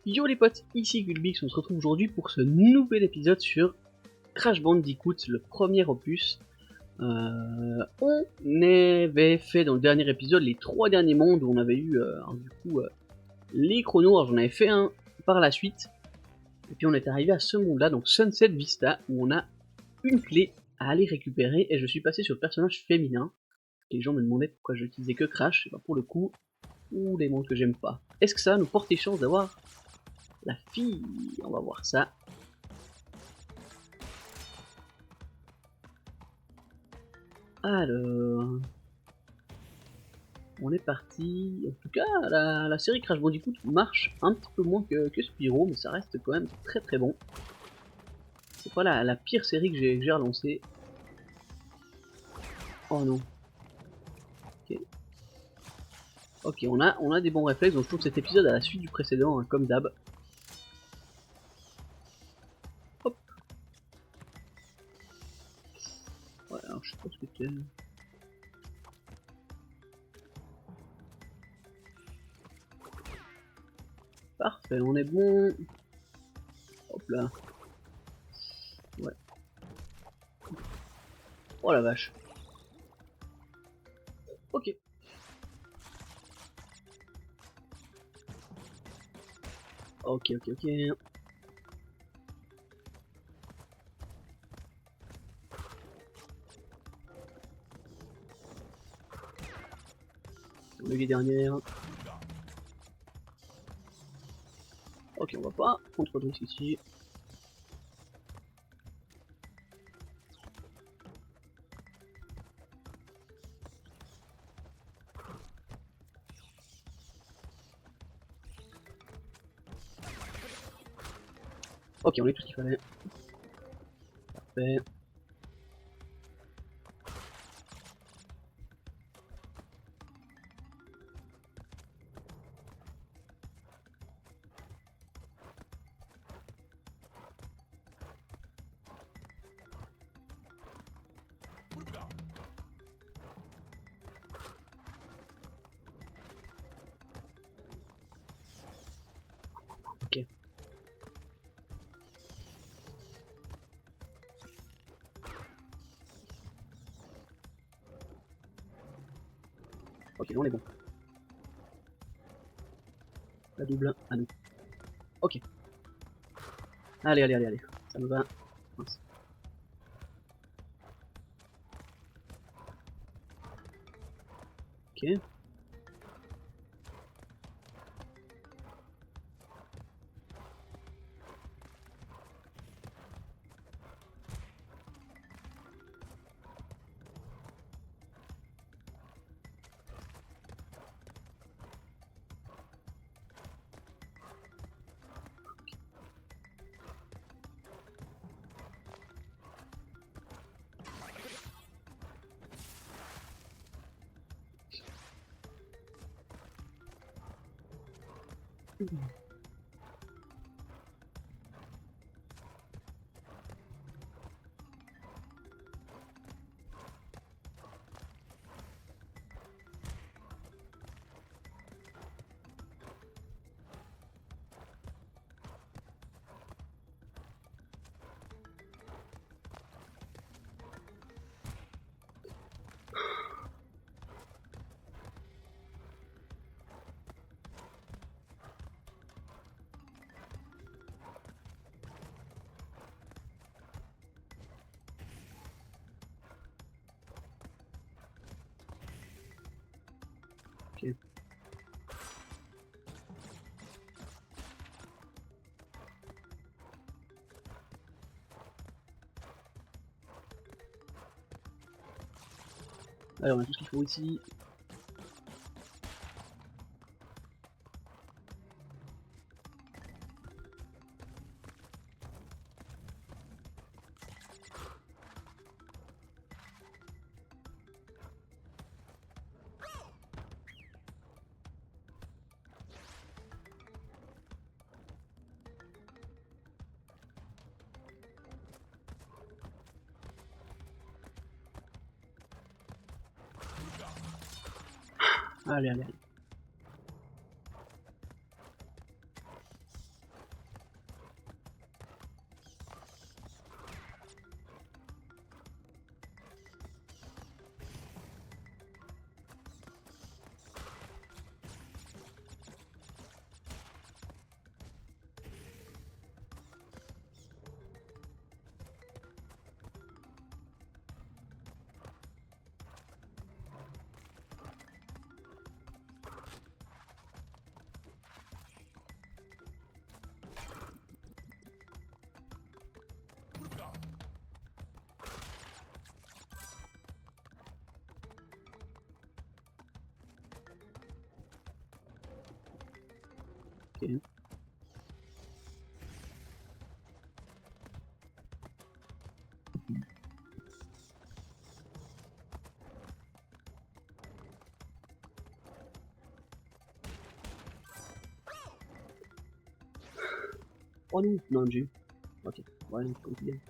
Yo les potes, ici Gulbix, on se retrouve aujourd'hui pour ce nouvel épisode sur Crash Bandicoot, le premier opus. On avait fait dans le dernier épisode les 3 derniers mondes où on avait eu les chronos, alors j'en avais fait un par la suite. Et puis on est arrivé à ce monde là, donc Sunset Vista, où on a une clé à aller récupérer et je suis passé sur le personnage féminin. Les gens me demandaient pourquoi je n'utilisais que Crash, et ben pour le coup, ou les mondes que j'aime pas. Est-ce que ça va nous porter chance d'avoir la fille? On va voir ça. Alors, on est parti. En tout cas, la série Crash Bandicoot marche un petit peu moins que Spyro, mais ça reste quand même très très bon. C'est pas la pire série que j'ai relancée. Oh non. Ok, ok, on a des bons réflexes, donc je trouve que cet épisode à la suite du précédent, hein, comme d'hab. Hop. Ouais, alors je sais pas ce que c'est. Parfait, on est bon. Hop là. Ouais. Oh la vache. Ok. Ok, ok, ok. On a les dernières. Ok, on va pas prendre trop de risques ici. Ok, on a tout ce qu'il fallait. Parfait. Ok. Ok, on est bon. La double à nous. Ok. Allez, allez, allez, allez. Ça me va. Mince. Ok. Ok. Allez, on a tout ce qu'il faut ici. Allez, allez, allez. Ok. Oh non, non, j'ai eu. Ok, ouais, c'est compliqué.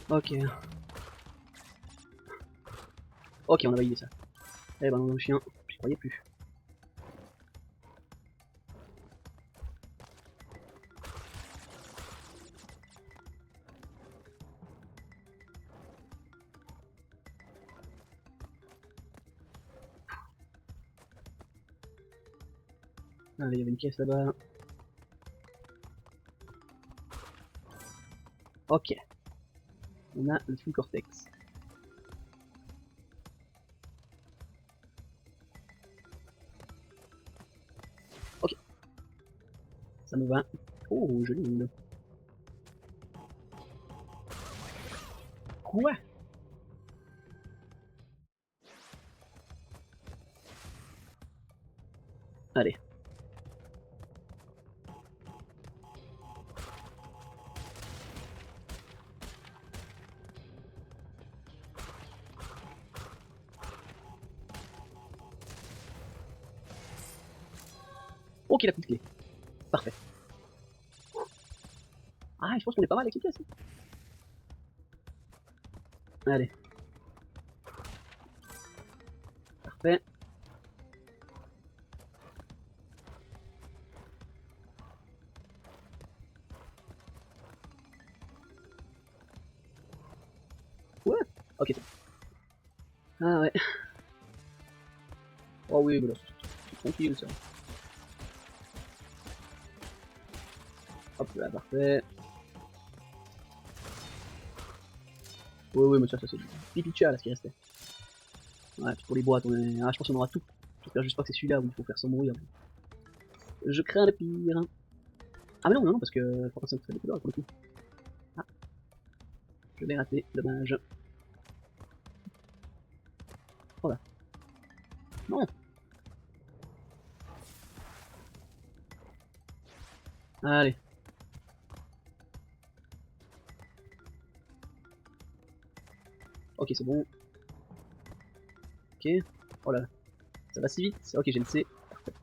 Ok, ok. Ok, on a validé ça. Eh ben, non, le chien, j'y croyais plus. Allez, il y avait une caisse là-bas. Ok, on a le full cortex. Ok, ça me va. Oh, joli monde. Quoi? Allez. Ok, la petite clé. Parfait. Ah, je pense qu'on est pas mal avec les pièces. Allez. Parfait. Ouais. Ok, c'est bon. Ah ouais. Oh oui, mais là, c'est tranquille ça. Hop là, parfait. Oui, oui, mais ça c'est du pipicha là ce qui restait. Ouais, puis pour les boîtes, on est... Ah, je pense qu'on aura tout. J'espère juste pas que c'est celui-là où il faut faire sans mourir. Je crains le pire. Ah, mais non, non, non, parce que faut passer un peu pour le coup. Ah, je l'ai raté, dommage. Voilà. Non. Allez. Ok, c'est bon. Ok. Oh là, ça va si vite. Ok, j'ai le C. Parfait.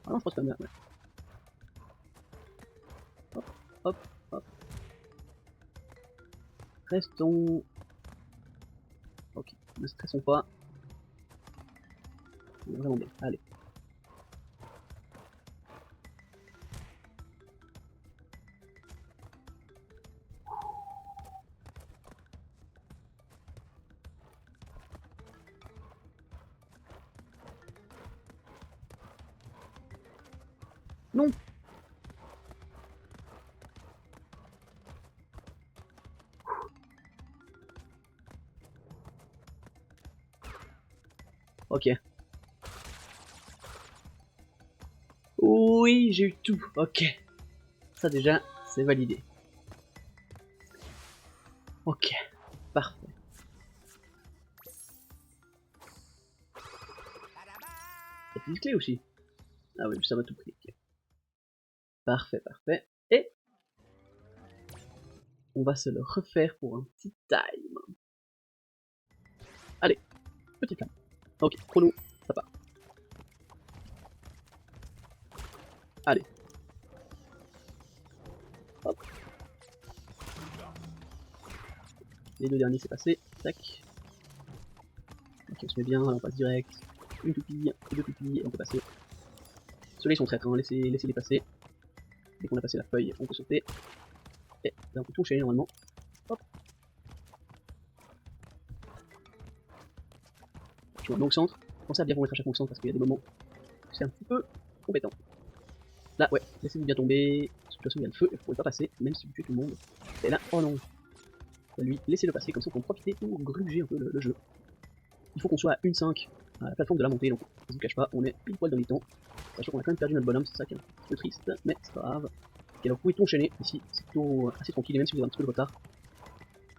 Ah non, je pense pas bien. Ouais. Hop, hop, hop. Restons. Ok, ne stressons pas. On est vraiment bien. Allez. Non. Ok. Oui, j'ai eu tout. Ok. Ça déjà, c'est validé. Ok. Parfait. La petite clé aussi. Ah oui, ça m'a tout pris. Ok. Parfait, parfait. Et on va se le refaire pour un petit time. Allez, petite flamme. Ok, chrono, ça part. Allez. Hop. Les deux derniers c'est passé. Tac. Ok, on se met bien, on passe direct. Une pupille, deux pupilles, et on peut passer. Ceux-là ils sont traîtres, hein. Laissez-les passer. Dès qu'on a passé la feuille, on peut sauter. Et là on peut toucher normalement. Hop. Je vois un au centre. Pensez à bien vous mettre à chaque fois au centre parce qu'il y a des moments où c'est un petit peu compétent. Là, ouais, laissez-vous bien tomber. De toute façon, il y a le feu, et vous pouvez pas passer, même si vous tuez tout le monde. Et là, oh non. Lui, laissez-le passer, comme ça on peut en profiter pour gruger un peu le jeu. Il faut qu'on soit à 1-5 à la plateforme de la montée, donc je vous cache pas, on est pile poil dans les temps. Sachant qu'on a quand même perdu notre bonhomme, c'est ça qui est un petit peu triste, mais c'est pas grave. Ok, alors vous pouvez enchaîner ici, c'est plutôt assez tranquille, et même si vous avez un petit peu de retard,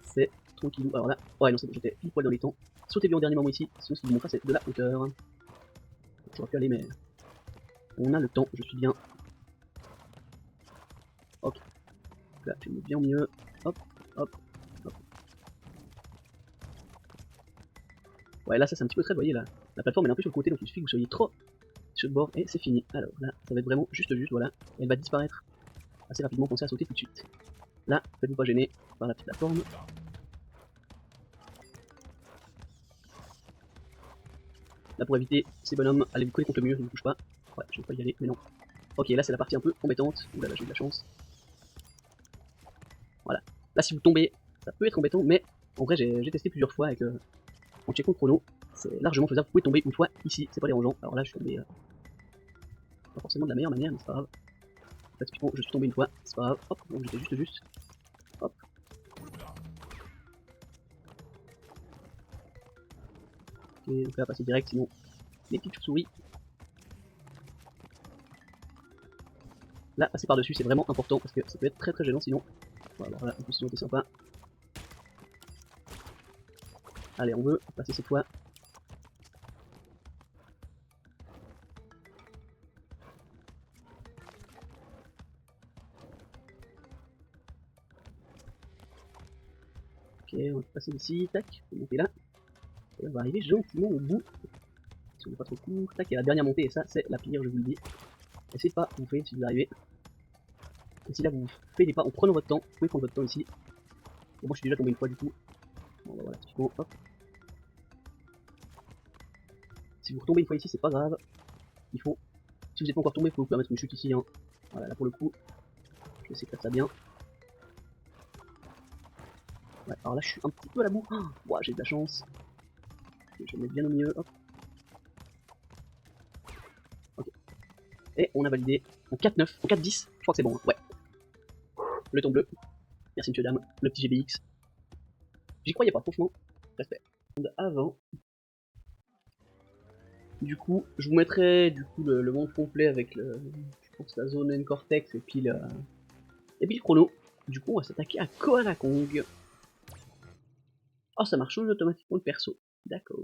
c'est tranquillou. Alors là, ouais, non, c'est bon, j'étais pile poil dans les temps. Sautez bien au dernier moment ici, sinon ce qui vous montre c'est de la hauteur. J'aurais pu aller, mais on a le temps, je suis bien. Ok, là, je me mets bien au milieu. Hop, hop, hop. Ouais, là, ça c'est un petit peu très, vous voyez, la plateforme elle est un peu sur le côté, donc il suffit que vous soyez trop sur le bord, et c'est fini. Alors là, ça va être vraiment juste, voilà. Elle va disparaître assez rapidement, pensez à sauter tout de suite. Là, faites-vous pas gêner par la petite plateforme. Là, pour éviter ces bonhommes, allez vous coller contre le mur, ils ne bougent pas. Ouais, je vais pas y aller, mais non. Ok, là c'est la partie un peu embêtante. Ouh là là, j'ai eu de la chance. Voilà. Là, si vous tombez, ça peut être embêtant, mais en vrai, j'ai testé plusieurs fois avec en checkant le chrono. C'est largement faisable. Vous pouvez tomber une fois ici, c'est pas dérangeant. Alors là, je suis tombé pas forcément de la meilleure manière, mais c'est pas grave. En fait, typiquement, je suis tombé une fois, c'est pas grave. Hop, donc j'étais juste. Hop. Ok, donc là, passer direct, sinon les petites chauves-souris. Là, passer par-dessus, c'est vraiment important parce que ça peut être très très gênant sinon. Voilà, en plus, sinon, t'es sympa. Allez, on veut passer cette fois. Ok, on va passer ici, tac, on va monter là. Et on va arriver gentiment au bout. Si on n'est pas trop court, tac, et la dernière montée, et ça, c'est la pire, je vous le dis. Essayez pas, vous faites si vous arrivez. Et si là, vous faites des pas en prenant votre temps, vous pouvez prendre votre temps ici. Bon, moi, je suis déjà tombé une fois du coup. Bon, bah voilà, typiquement, hop. Si vous retombez une fois ici, c'est pas grave. Il faut, si vous n'êtes pas encore tombé, il faut vous permettre une chute ici. Hein. Voilà, là pour le coup, je vais essayer de faire ça bien. Ouais, alors là, je suis un petit peu à la boue. Oh, ouais, j'ai de la chance. Je vais mettre bien au milieu, hop. Ok. Et on a validé en 4-9, en 4-10. Je crois que c'est bon, hein. Ouais. Le ton bleu. Merci, monsieur, dame. Le petit GBX. J'y croyais pas, franchement. Respect. Avant. Du coup, je vous mettrai du coup le monde complet avec je pense la zone N-Cortex et puis le chrono. Du coup, on va s'attaquer à Koala Kong. Oh, ça marche automatiquement le perso. D'accord.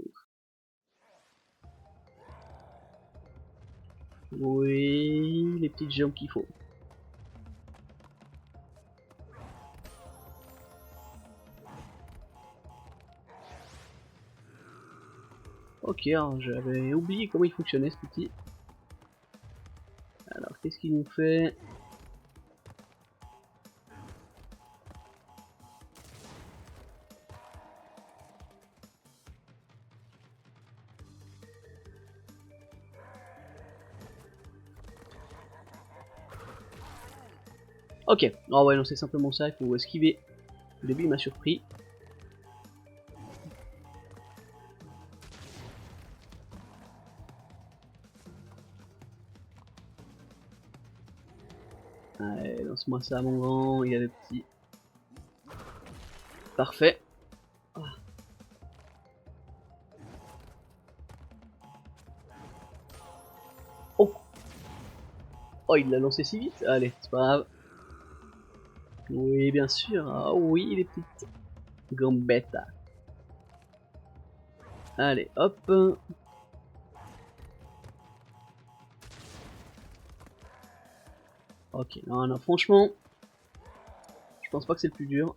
Oui, les petites jambes qu'il faut. Ok, alors j'avais oublié comment il fonctionnait ce petit. Alors, qu'est-ce qu'il nous fait? Ok, oh ouais, non, c'est simplement ça, il faut esquiver. Au début, il m'a surpris. Allez, lance-moi ça, mon grand, il y a le petit. Parfait. Ah. Oh, oh, il l'a lancé si vite. Allez, c'est pas grave. Oui, bien sûr. Ah oui, les petites gambettes. Allez, hop. Ok, non, non, franchement, je pense pas que c'est le plus dur.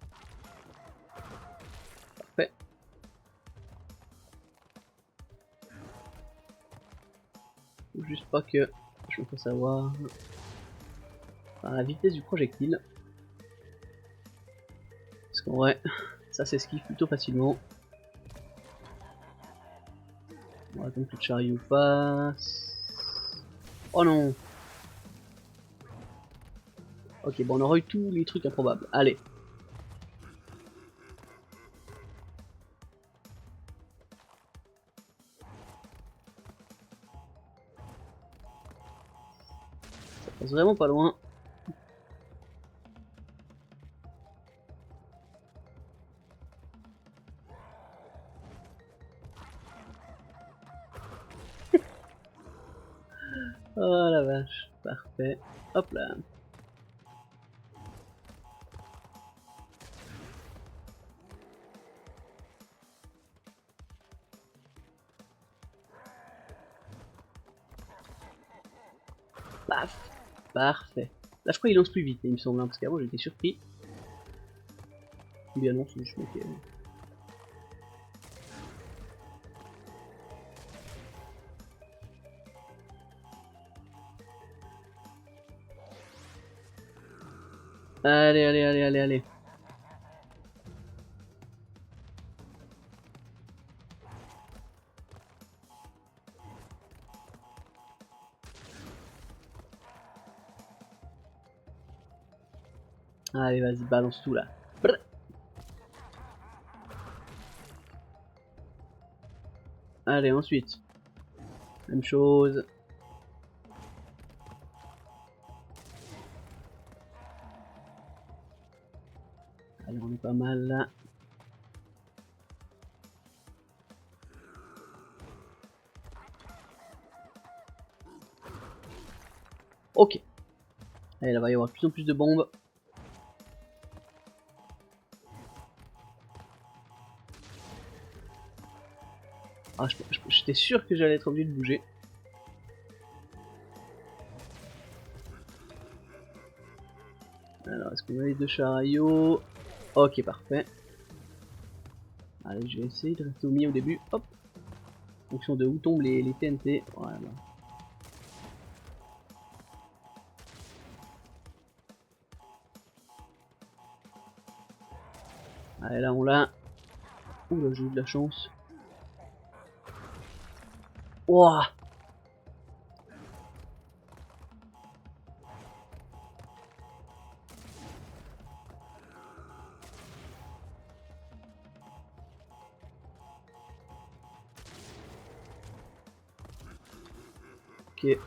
Parfait. Faut juste pas que je me fasse avoir par la vitesse du projectile. Parce qu'en vrai, ça s'esquive plutôt facilement. On va attendre que le chariot passe. Oh non. Ok, bon, on aura eu tous les trucs improbables. Allez. passe vraiment pas loin. Oh la vache, parfait. Hop là. Paf. Parfait. Là je crois qu'il lance plus vite, il me semble, hein, parce qu'avant j'étais surpris. Ou bien non, c'est juste ok. Allez, allez, allez, allez, allez. Allez, vas-y, balance tout là. Brr. Allez, ensuite. Même chose. Allez, on est pas mal là. Ok. Allez, là va y avoir de plus en plus de bombes. Ah, j'étais sûr que j'allais être obligé de bouger. Alors, est-ce qu'on a les deux chariots? Ok, parfait. Allez, je vais essayer de rester au milieu au début. Hop. En fonction de où tombent les TNT. Voilà. Allez, là, on l'a. Ouh là, j'ai eu de la chance. Ouah. Ok.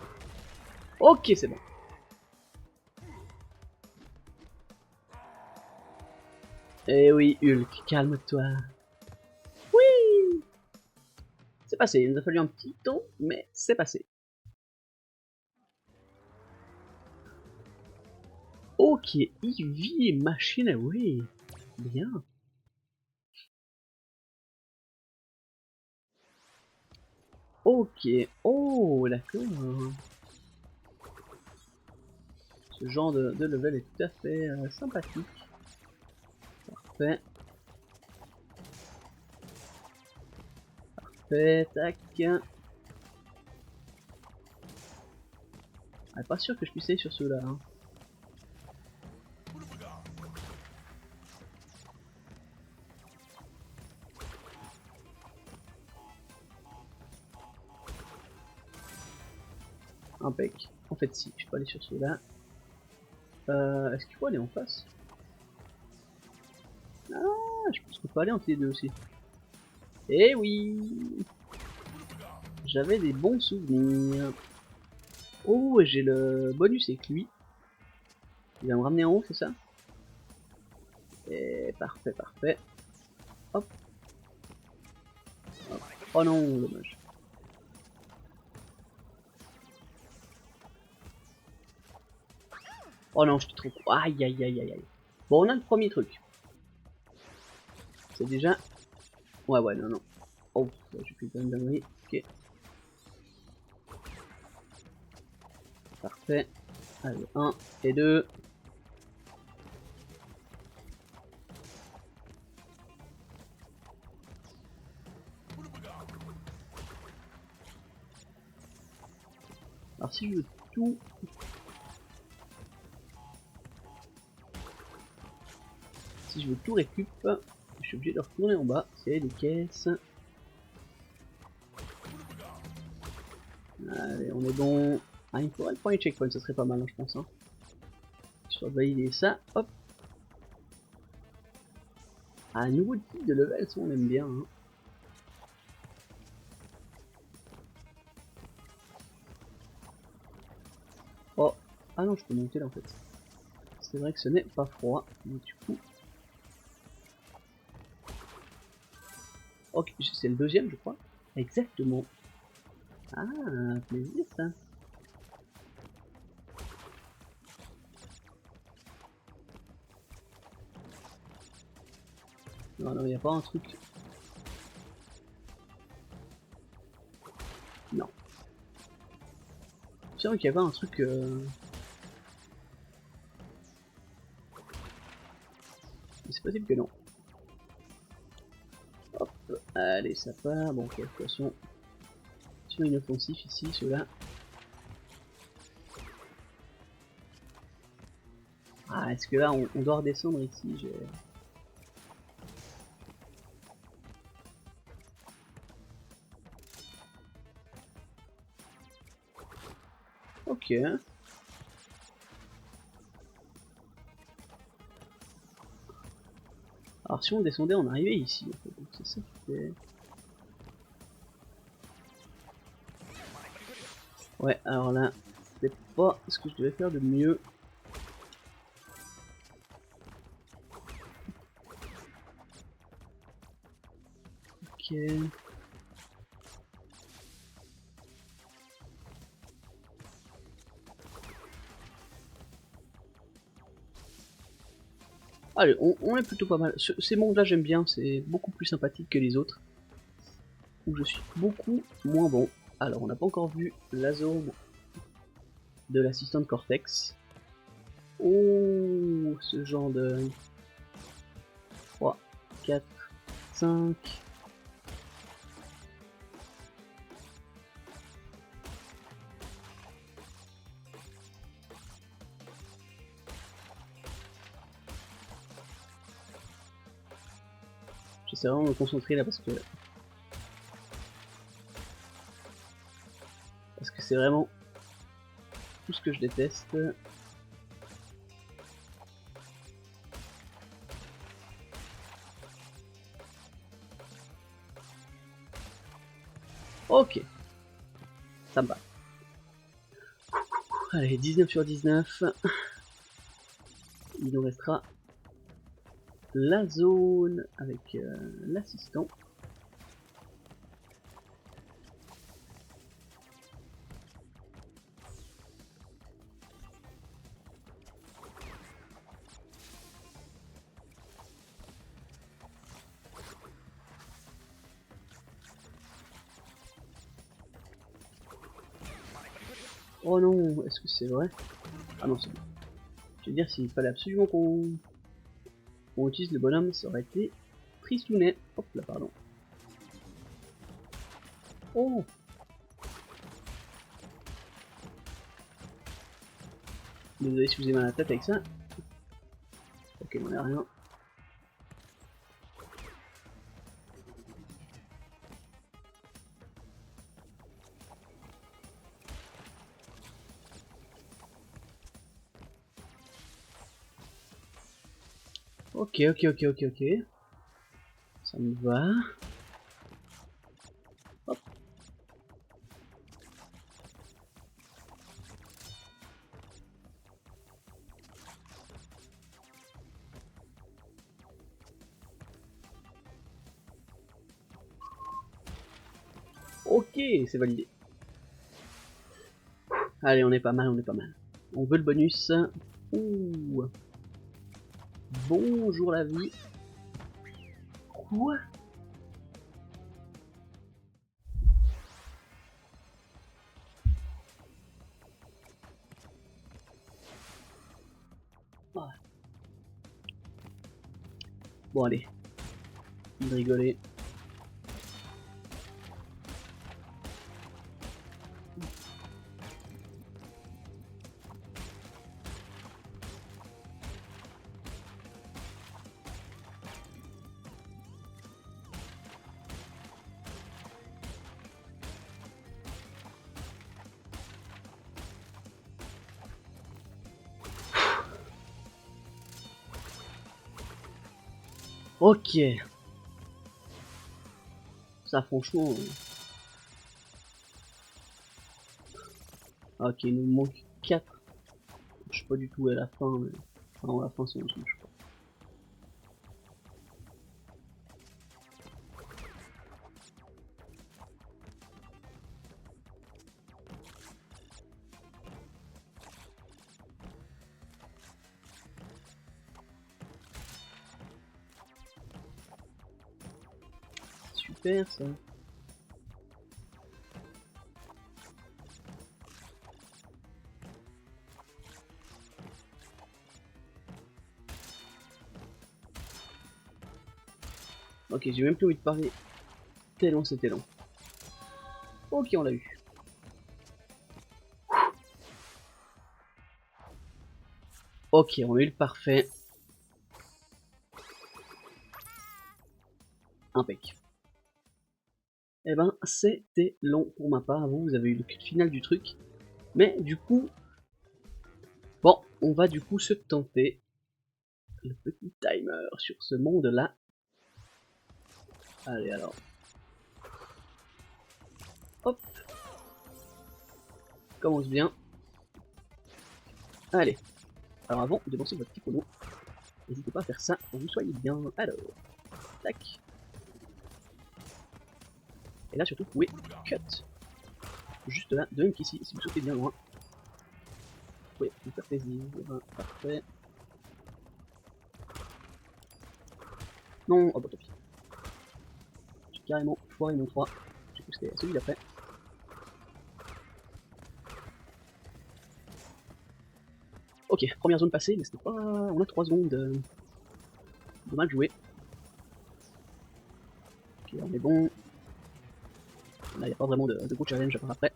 Ok, c'est bon. Eh oui, Hulk, calme-toi. Oui. C'est passé, il nous a fallu un petit temps, mais c'est passé. Ok, Eevee et machine, oui. Bien. Ok. Oh, d'accord. Ce genre de level est tout à fait sympathique. Parfait. Parfait, tac. Ah, pas sûr que je puisse aller sur ceux-là. Hein. Impec. En fait, si, je peux aller sur ceux-là. Est-ce qu'il faut aller en face? Ah, je pense qu'on peut aller entre les deux aussi. Eh oui! J'avais des bons souvenirs. Oh, j'ai le bonus avec lui. Il va me ramener en haut, c'est ça? Et parfait, parfait. Hop. Hop. Oh non, dommage. Oh non, je suis trop... Aïe, aïe, aïe, aïe, aïe. Bon, on a le premier truc. C'est déjà... Ouais, ouais, non, non. Oh, j'ai fait une dinguerie. Ok. Parfait. Allez, 1 et 2. Alors si je veux tout... Si je veux tout récup, je suis obligé de retourner en bas. C'est des caisses. Allez, on est bon. Ah, il me faudrait le premier checkpoint, ça serait pas mal, hein, je pense. Hein. Histoire de valider ça. Hop. Ah, un nouveau type de level, ça on aime bien. Hein. Oh, Ah non, je peux monter là en fait. C'est vrai que ce n'est pas froid. Donc du coup... Ok, c'est le deuxième je crois. Exactement. Ah, un plaisir ça. Non, non, il n'y a pas un truc... Non. C'est vrai qu'il y avait un truc... C'est possible que non. Hop, allez, ça part. Bon, ok, de toute façon... Sur inoffensif ici, ceux-là. Ah, est-ce que là, on doit redescendre ici? Ok. Alors si on descendait, on arrivait ici, en fait. Donc c'est ça qui fait... Ouais, alors là, c'est pas ce que je devais faire de mieux. Ok. Allez, on est plutôt pas mal. Ces mondes-là, j'aime bien. C'est beaucoup plus sympathique que les autres. Où je suis beaucoup moins bon. Alors, on n'a pas encore vu la zone de l'assistant Cortex. Oh, ce genre de 3, 4, 5. J'essaie vraiment de me concentrer là parce que c'est vraiment tout ce que je déteste. Ok, ça me va. Allez, 19 sur 19. Il nous restera la zone avec l'assistant. Oh non, est-ce que c'est vrai? Ah non, c'est bon. Je veux dire, s'il fallait absolument qu'on utilise le bonhomme, ça aurait été tristounet. Hop là, pardon. Oh! Désolé si vous avez mal à la tête avec ça. Ok, on n'a rien. Ok, ok, ok, ok, ok. Ça me va. Hop. Ok, c'est validé. Allez, on est pas mal, on est pas mal. On veut le bonus. Ouh. Bonjour la vie. Quoi? Ah. Bon allez, de rigoler. Ok. Ça franchement... Ok, il nous manque 4 pas du tout à la fin, mais... Enfin, à la fin, c'est en dessous, je crois. Super ça. Ok, j'ai même plus envie de parler. Tellement c'était long. Ok, on l'a eu. Ok, on a eu le parfait. Impec. Eh ben, c'était long pour ma part. Vous avez eu le cut final du truc. Mais du coup... Bon, on va du coup se tenter le petit timer sur ce monde-là. Allez alors. Hop. Commence bien. Allez. Alors avant de lancer votre petit chrono, n'hésitez pas à faire ça quand vous soyez bien. Alors. Tac. Et là surtout vous pouvez cut. Juste là, de même qu'ici, si vous sautez bien loin. Vous pouvez vous faire plaisir. Parfait. Non, oh bah tant pis. J'ai carrément foiré mon 3. Du coup c'était celui d'après. Ok, première zone passée, mais c'était pas... On a 3 secondes de mal joué. Ok, on est bon. Là, il n'y a pas vraiment de gros challenge à faire après.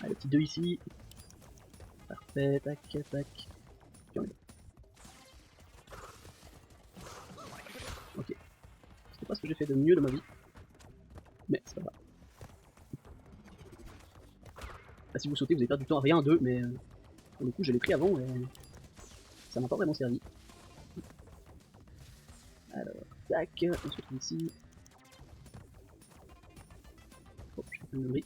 Allez, le petit 2 ici. Parfait, tac, tac. Puis on est bon. Ok. C'était pas ce que j'ai fait de mieux de ma vie. Mais c'est pas grave. Là, si vous sautez, vous allez perdre du temps à rien, 2, mais pour le coup, je l'ai pris avant et ça m'a pas vraiment servi. Alors, tac, on se retrouve ici. Oh, je fais plein de gris.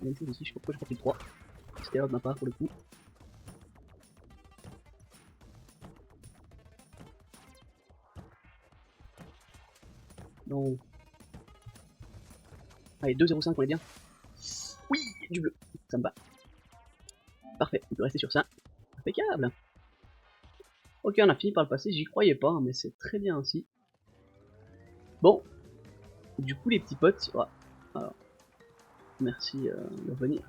Même chose ici, je sais pas pourquoi j'ai pas pris le 3. C'était erreur de ma part pour le coup. Non. Allez, 2,05, on est bien. Oui, du bleu. Ça me va. Parfait, on peut rester sur ça. Impeccable. Ok, on a fini par le passer, j'y croyais pas, mais c'est très bien ainsi. Bon, du coup les petits potes, ouais. Alors, merci de revenir.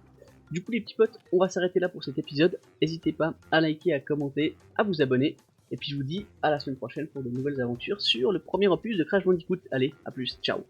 Du coup les petits potes, on va s'arrêter là pour cet épisode. N'hésitez pas à liker, à commenter, à vous abonner. Et puis je vous dis à la semaine prochaine pour de nouvelles aventures sur le premier opus de Crash Bandicoot. Allez, à plus, ciao.